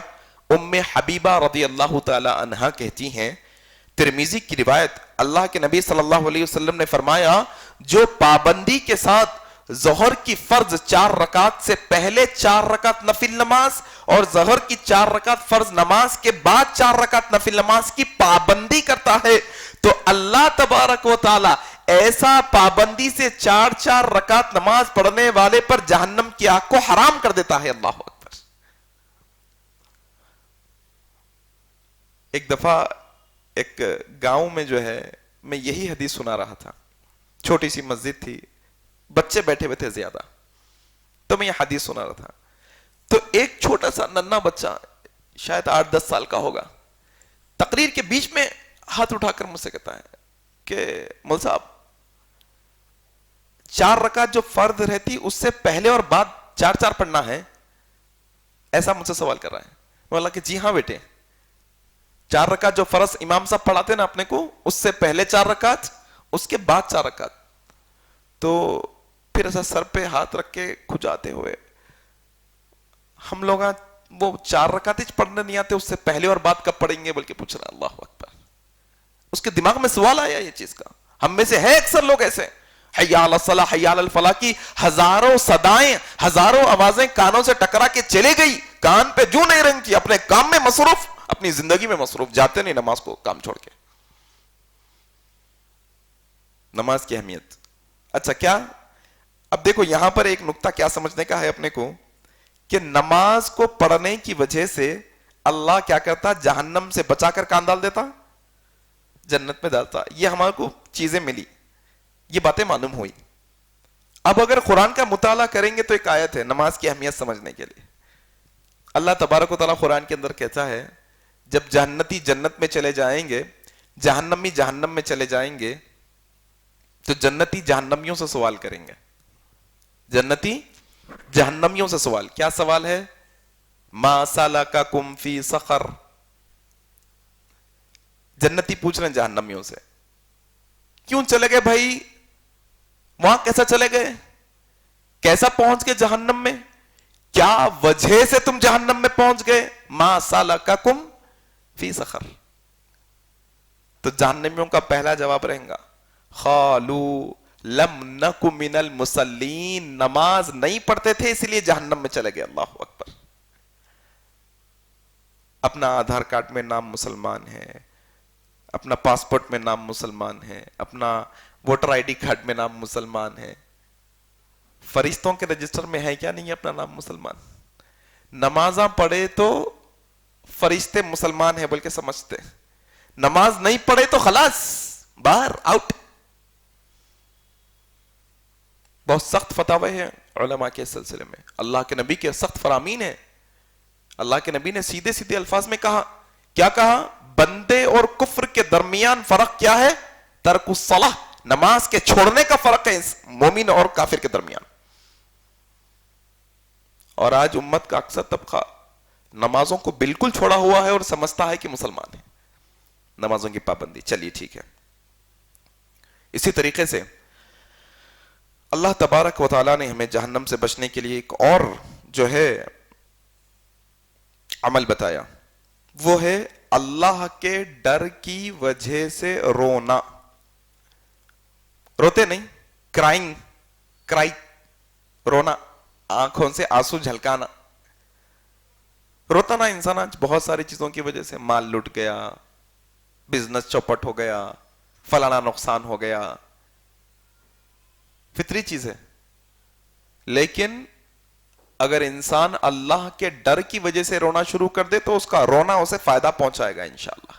ام حبیبہ رضی اللہ تعالی عنہا کہتی ہیں, ترمذی کی روایت, اللہ کے نبی صلی اللہ علیہ وسلم نے فرمایا, جو پابندی کے ساتھ ظہر کی فرض 4 رکعت سے پہلے 4 رکعت نفل نماز اور ظہر کی 4 رکعت فرض نماز کے بعد 4 رکعت نفل نماز کی پابندی کرتا ہے, تو اللہ تبارک و تعالی ایسا پابندی سے 4 رکعت نماز پڑھنے والے پر جہنم کی آگ کو حرام کر دیتا ہے. اللہ اکبر. ایک دفعہ ایک گاؤں میں جو ہے, میں یہی حدیث سنا رہا تھا, چھوٹی سی مسجد تھی, بچے بیٹھے ہوئے تھے زیادہ, تو میں یہ حدیث سنا رہا تھا. تو ایک چھوٹا سا ننھا بچہ شاید 8-10 سال کا ہوگا, تقریر کے بیچ میں ہاتھ اٹھا کر مجھ سے کہتا ہے کہ مول صاحب 4 رکعت جو فرض رہتی اس سے پہلے اور بعد 4 پڑھنا ہے, ایسا مجھ سے سوال کر رہا ہے. میں بولا کہ جی ہاں بیٹے, 4 رکعت جو فرض امام صاحب پڑھاتے نا اپنے کو, اس سے پہلے 4 رکعت, اس کے بعد 4 رکعت. تو پھر ایسا سر پہ ہاتھ رکھ کے کھجاتے ہوئے, ہم لوگ وہ 4 رکعت پڑھنے نہیں آتے, اس سے پہلے اور بعد کب پڑھیں گے بلکہ پوچھ رہا. اللہ اکبر. اس کے دماغ میں سوال آیا یہ چیز کا. ہم میں سے ہے اکثر لوگ ایسے, حی علی الصلاح حی علی الفلاح کی ہزاروں صدائیں, ہزاروں آوازیں کانوں سے ٹکرا کے چلے گئی, کان پہ جو نہیں رنگتی, اپنے کام میں مصروف, اپنی زندگی میں مصروف, جاتے نہیں نماز کو کام چھوڑ کے. نماز کی اہمیت. اچھا کیا اب دیکھو یہاں پر ایک نقطہ کیا سمجھنے کا ہے اپنے کو, کہ نماز کو پڑھنے کی وجہ سے اللہ کیا کرتا, جہنم سے بچا کر کان ڈال دیتا, جنت میں ڈالتا. یہ ہمارے کو چیزیں ملی, یہ باتیں معلوم ہوئی. اب اگر قرآن کا مطالعہ کریں گے تو ایک آیت ہے نماز کی اہمیت سمجھنے کے لیے. اللہ تبارک و تعالیٰ قرآن کے اندر کہتا ہے, جب جنتی جنت میں چلے جائیں گے, جہنمی جہنم میں چلے جائیں گے, تو جنتی جہنمیوں سے سوال کریں گے. جنتی جہنمیوں سے سوال, کیا سوال ہے؟ ما سلککم فی سقر. جنتی پوچھ رہے ہیں جہنمیوں سے, کیوں چلے گئے بھائی وہاں, کیسا چلے گئے, کیسا پہنچ گئے جہنم میں, کیا وجہ سے تم جہنم میں پہنچ گئے؟ ما سلککم فی سقر. تو جہنمیوں کا پہلا جواب رہے گا, قالو لم نک من المصلین, نماز نہیں پڑھتے تھے اس لیے جہنم میں چلے گئے. اللہ اکبر. اپنا آدھار کارڈ میں نام مسلمان ہے, اپنا پاسپورٹ میں نام مسلمان ہے, اپنا ووٹر آئی ڈی کارڈ میں نام مسلمان ہے, فرشتوں کے رجسٹر میں ہے کیا نہیں اپنا نام مسلمان. نمازاں پڑھے تو فرشتے مسلمان ہیں بلکہ سمجھتے, نماز نہیں پڑھے تو خلاص باہر, آؤٹ. بہت سخت فتاوے ہیں علماء کے سلسلے میں, اللہ کے نبی کے سخت فرامین ہیں. اللہ کے نبی نے سیدھے سیدھے الفاظ میں کہا, کیا کہا, بندے اور کفر کے درمیان فرق کیا ہے؟ ترک الصلاح, نماز کے چھوڑنے کا فرق ہے مومن اور کافر کے درمیان. اور آج امت کا اکثر طبقہ نمازوں کو بالکل چھوڑا ہوا ہے اور سمجھتا ہے کہ مسلمان ہے. نمازوں کی پابندی, چلیے ٹھیک ہے. اسی طریقے سے اللہ تبارک و تعالیٰ نے ہمیں جہنم سے بچنے کے لیے ایک اور جو ہے عمل بتایا, وہ ہے اللہ کے ڈر کی وجہ سے رونا. روتے نہیں, کرائنگ, کرائی, رونا, آنکھوں سے آنسو جھلکانا. روتا نا انسان آج بہت ساری چیزوں کی وجہ سے, مال لٹ گیا, بزنس چوپٹ ہو گیا, فلانا نقصان ہو گیا, فطری چیز ہے. لیکن اگر انسان اللہ کے ڈر کی وجہ سے رونا شروع کر دے تو اس کا رونا اسے فائدہ پہنچائے گا انشاءاللہ.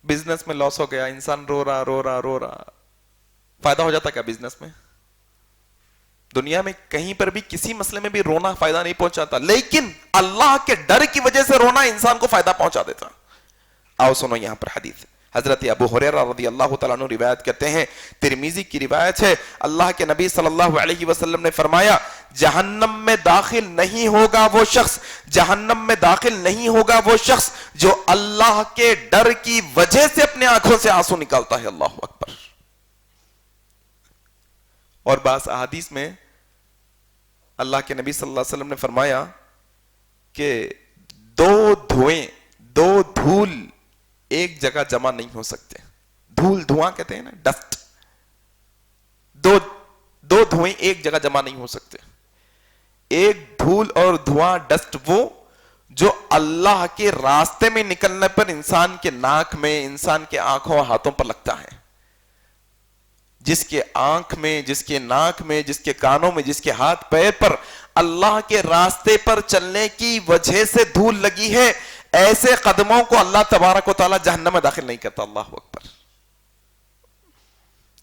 بزنس میں لاس ہو گیا, انسان رو رہا, فائدہ ہو جاتا کیا بزنس میں؟ دنیا میں کہیں پر بھی کسی مسئلے میں بھی رونا فائدہ نہیں پہنچاتا, لیکن اللہ کے ڈر کی وجہ سے رونا انسان کو فائدہ پہنچا دیتا. آؤ سنو یہاں پر حدیث, حضرت ابو ہریرہ رضی اللہ تعالیٰ عنہ روایت کرتے ہیں، ترمذی کی روایت ہے، اللہ کے نبی صلی اللہ علیہ وسلم نے فرمایا جہنم میں داخل نہیں ہوگا وہ شخص، جہنم میں داخل نہیں ہوگا وہ شخص جو اللہ کے ڈر کی وجہ سے اپنے آنکھوں سے آنسو نکالتا ہے۔ اللہ اکبر۔ اور بعض احادیث میں اللہ کے نبی صلی اللہ علیہ وسلم نے فرمایا کہ دو دھول ایک جگہ جمع نہیں ہو سکتے۔ دھول دھواں کہتے ہیں نا، ڈسٹ، دو دھوئیں ایک جگہ جمع نہیں ہو سکتے۔ ایک دھول اور دھواں ڈسٹ وہ جو اللہ کے راستے میں نکلنے پر انسان کے ناک میں، انسان کے آنکھوں اور ہاتھوں پر لگتا ہے۔ جس کے آنکھ میں، جس کے ناک میں، جس کے کانوں میں، جس کے ہاتھ پیر پر اللہ کے راستے پر چلنے کی وجہ سے دھول لگی ہے، ایسے قدموں کو اللہ تبارک و تعالی جہنم میں داخل نہیں کرتا۔ اللہ اکبر۔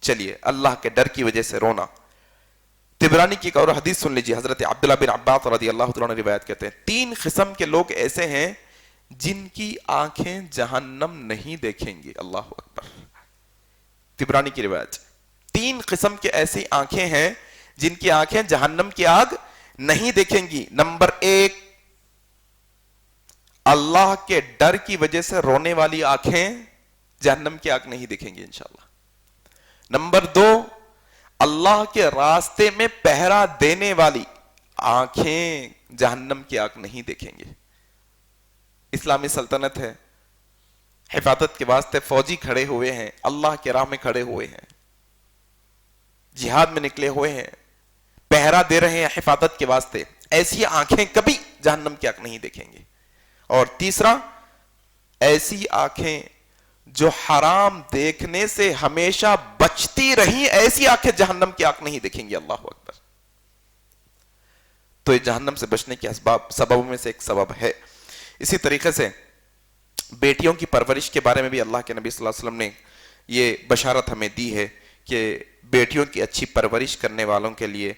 چلیے، اللہ کے ڈر کی وجہ سے رونا۔ طبرانی کی ایک اور حدیث سن لیجیے، حضرت عبداللہ بن عباس رضی اللہ تعالیٰ عنہ روایت کرتے ہیں، 3 قسم کے لوگ ایسے ہیں جن کی آنکھیں جہنم نہیں دیکھیں گی۔ اللہ اکبر۔ طبرانی کی روایت، 3 قسم کے ایسی آنکھیں ہیں جن کی آنکھیں جہنم کی آگ نہیں دیکھیں گی۔ نمبر 1، اللہ کے ڈر کی وجہ سے رونے والی آنکھیں جہنم کی آگ نہیں دیکھیں گی انشاءاللہ۔ نمبر 2، اللہ کے راستے میں پہرا دینے والی آنکھیں جہنم کی آگ نہیں دیکھیں گے۔ اسلامی سلطنت ہے، حفاظت کے واسطے فوجی کھڑے ہوئے ہیں، اللہ کے راہ میں کھڑے ہوئے ہیں، جہاد میں نکلے ہوئے ہیں، پہرا دے رہے ہیں حفاظت کے واسطے، ایسی آنکھیں کبھی جہنم کی آگ نہیں دیکھیں گے۔ اور تیسرا، ایسی آنکھیں جو حرام دیکھنے سے ہمیشہ بچتی رہی، ایسی آنکھیں جہنم کی آگ نہیں دیکھیں گی۔ اللہ اکبر۔ تو یہ جہنم سے بچنے کے سببوں میں سے ایک سبب ہے۔ اسی طریقے سے بیٹیوں کی پرورش کے بارے میں بھی اللہ کے نبی صلی اللہ علیہ وسلم نے یہ بشارت ہمیں دی ہے کہ بیٹیوں کی اچھی پرورش کرنے والوں کے لیے،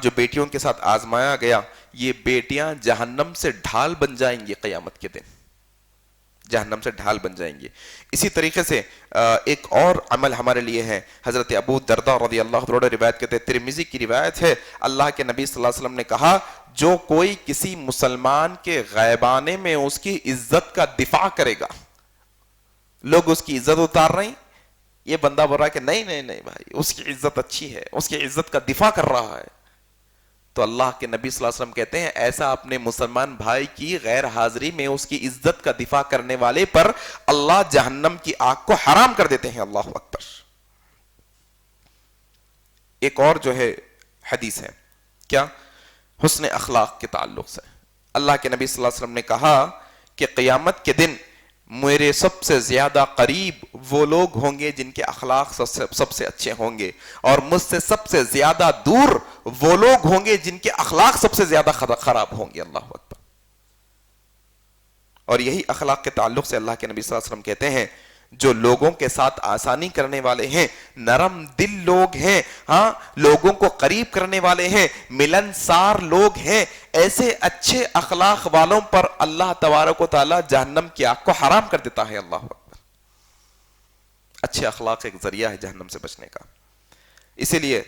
جو بیٹیوں کے ساتھ آزمایا گیا، یہ بیٹیاں جہنم سے ڈھال بن جائیں گی قیامت کے دن، جہنم سے ڈھال بن جائیں گی۔ اسی طریقے سے ایک اور عمل ہمارے لیے ہے، حضرت ابو درداء رضی اللہ عنہ روایت کرتے ہیں، ترمذی کی روایت ہے، اللہ کے نبی صلی اللہ علیہ وسلم نے کہا جو کوئی کسی مسلمان کے غیبانے میں اس کی عزت کا دفاع کرے گا، لوگ اس کی عزت اتار رہے ہیں، یہ بندہ بول رہا ہے کہ نہیں نہیں نہیں بھائی اس کی عزت اچھی ہے، اس کی عزت کا دفاع کر رہا ہے، تو اللہ کے نبی صلی اللہ علیہ وسلم کہتے ہیں ایسا اپنے مسلمان بھائی کی غیر حاضری میں اس کی عزت کا دفاع کرنے والے پر اللہ جہنم کی آگ کو حرام کر دیتے ہیں۔ اللہ اکبر۔ ایک اور جو ہے حدیث ہے، کیا؟ حسن اخلاق کے تعلق سے اللہ کے نبی صلی اللہ علیہ وسلم نے کہا کہ قیامت کے دن میرے سب سے زیادہ قریب وہ لوگ ہوں گے جن کے اخلاق سب سے اچھے ہوں گے، اور مجھ سے سب سے زیادہ دور وہ لوگ ہوں گے جن کے اخلاق سب سے زیادہ خراب ہوں گے۔ اللہ اکبر۔ اور یہی اخلاق کے تعلق سے اللہ کے نبی صلی اللہ علیہ وسلم کہتے ہیں جو لوگوں کے ساتھ آسانی کرنے والے ہیں، نرم دل لوگ ہیں، ہاں لوگوں کو قریب کرنے والے ہیں، ملنسار لوگ ہیں، ایسے اچھے اخلاق والوں پر اللہ تبارک و تعالی جہنم کی آگ کو حرام کر دیتا ہے۔ اللہ اکبر۔ اچھے اخلاق ایک ذریعہ ہے جہنم سے بچنے کا۔ اسی لیے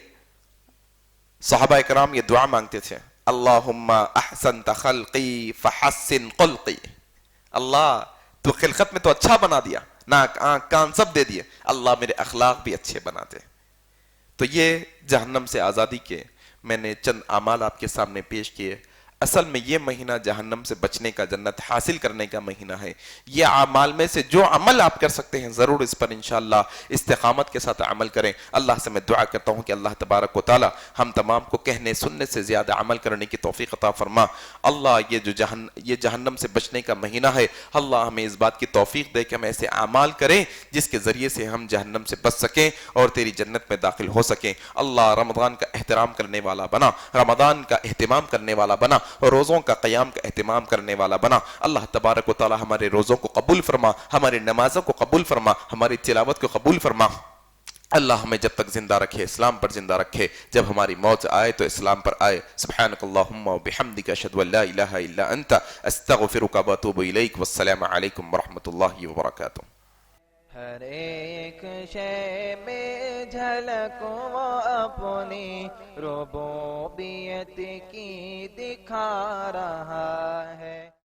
صحابہ کرام یہ دعا مانگتے تھے، اللہم احسنت خلقی فحسن خلقی، اللہ تو خلقت میں تو اچھا بنا دیا، ناک آنکھ کان سب دے دیے، اللہ میرے اخلاق بھی اچھے بنا دے۔ تو یہ جہنم سے آزادی کے میں نے چند اعمال آپ کے سامنے پیش کیے۔ اصل میں یہ مہینہ جہنم سے بچنے کا، جنت حاصل کرنے کا مہینہ ہے۔ یہ اعمال میں سے جو عمل آپ کر سکتے ہیں ضرور اس پر انشاءاللہ استقامت کے ساتھ عمل کریں۔ اللہ سے میں دعا کرتا ہوں کہ اللہ تبارک و تعالی ہم تمام کو کہنے سننے سے زیادہ عمل کرنے کی توفیق عطا فرما۔ اللہ یہ جہنم سے بچنے کا مہینہ ہے، اللہ ہمیں اس بات کی توفیق دے کہ ہم ایسے اعمال کریں جس کے ذریعے سے ہم جہنم سے بچ سکیں اور تیری جنت میں داخل ہو سکیں۔ اللہ رمضان کا احترام کرنے والا بنا، رمضان کا اہتمام کرنے والا بنا، اور روزوں کا قیام کا اہتمام کرنے والا بنا۔ اللہ تبارک و تعالی ہمارے روزوں کو قبول فرما، ہماری نمازوں کو قبول فرما، ہماری تلاوت کو قبول فرما۔ اللہ ہمیں جب تک زندہ رکھے اسلام پر زندہ رکھے، جب ہماری موت آئے تو اسلام پر آئے۔ سبحانک اللہم و بحمدک اشہد ان لا الہ الا انت استغفرک و اتوب الیک، والسلام علیکم ورحمۃ اللہ وبرکاتہ۔ ہر ایک شے میں جھلک وہ اپنی ربوبیت کی دکھا رہا